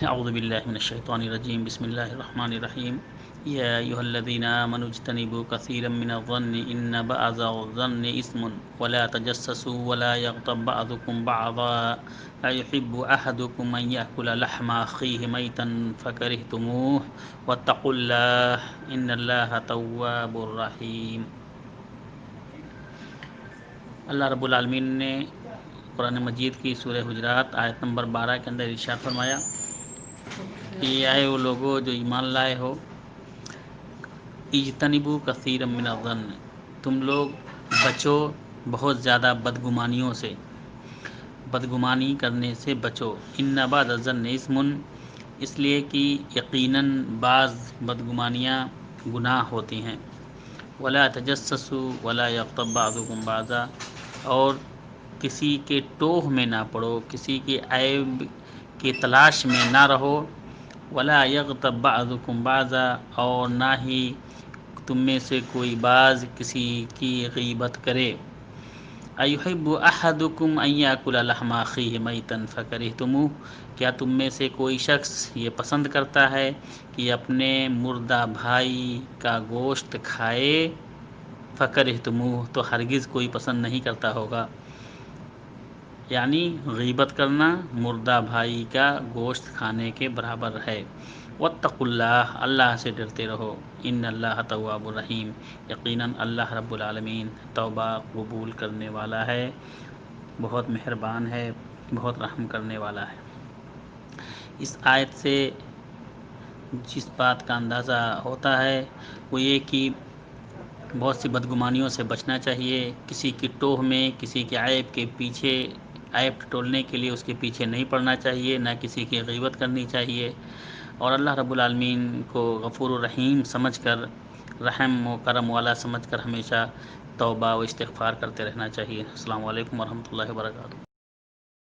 اعوذ باللہ من الشیطان الرجیم بسم اللہ الرحمن الرحیم یا ایھا الذین آمنوا اجتنبوا کثیرا من الظن ان بعض الظن اثم ولا تجسسوا ولا یغتب بعضکم بعضا ایحب احدکم ان یأکل لحم اخیہ میتا فکرہتموہ واتقوا اللہ ان اللہ تواب رحیم۔ اللہ رب العالمین نے قرآن مجید کی سورہ حجرات آیت نمبر 12 کے اندر ارشاد فرمایا کہ آئے وہ لوگوں جو ایمان لائے ہو، اجتنبوا کثیرا من الظن، تم لوگ بچو بہت زیادہ بدگمانیوں سے، بدگمانی کرنے سے بچو۔ ان بعض الظن اثم، اس لیے کہ یقیناً بعض بدگمانیاں گناہ ہوتی ہیں۔ ولا تجسسوا ولا یغتب بعضکم بعضا، اور کسی کے ٹوہ میں نہ پڑو، کسی کے عیب کی تلاش میں نہ رہو۔ ولا یغتب بعضکم بعضا، اور نہ ہی تم میں سے کوئی بعض کسی کی غیبت کرے۔ ایحب احدکم ان یأکل لحم اخیہ میتا فکرہتموہ، کیا تم میں سے کوئی شخص یہ پسند کرتا ہے کہ اپنے مردہ بھائی کا گوشت کھائے؟ فکرہتموہ، تو ہرگز کوئی پسند نہیں کرتا ہوگا، یعنی غیبت کرنا مردہ بھائی کا گوشت کھانے کے برابر ہے۔ واتقوا اللہ، اللہ سے ڈرتے رہو۔ ان اللہ تواب الرحیم، یقیناً اللہ رب العالمین توبہ قبول کرنے والا ہے، بہت مہربان ہے، بہت رحم کرنے والا ہے۔ اس آیت سے جس بات کا اندازہ ہوتا ہے وہ یہ کہ بہت سی بدگمانیوں سے بچنا چاہیے، کسی کی ٹوہ میں، کسی کے عیب کے پیچھے، عیب ٹولنے کے لیے اس کے پیچھے نہیں پڑنا چاہیے، نہ کسی کی غیبت کرنی چاہیے، اور اللہ رب العالمین کو غفور الرحیم سمجھ کر، رحم و کرم والا سمجھ کر ہمیشہ توبہ و استغفار کرتے رہنا چاہیے۔ السلام علیکم ورحمۃ اللہ وبرکاتہ۔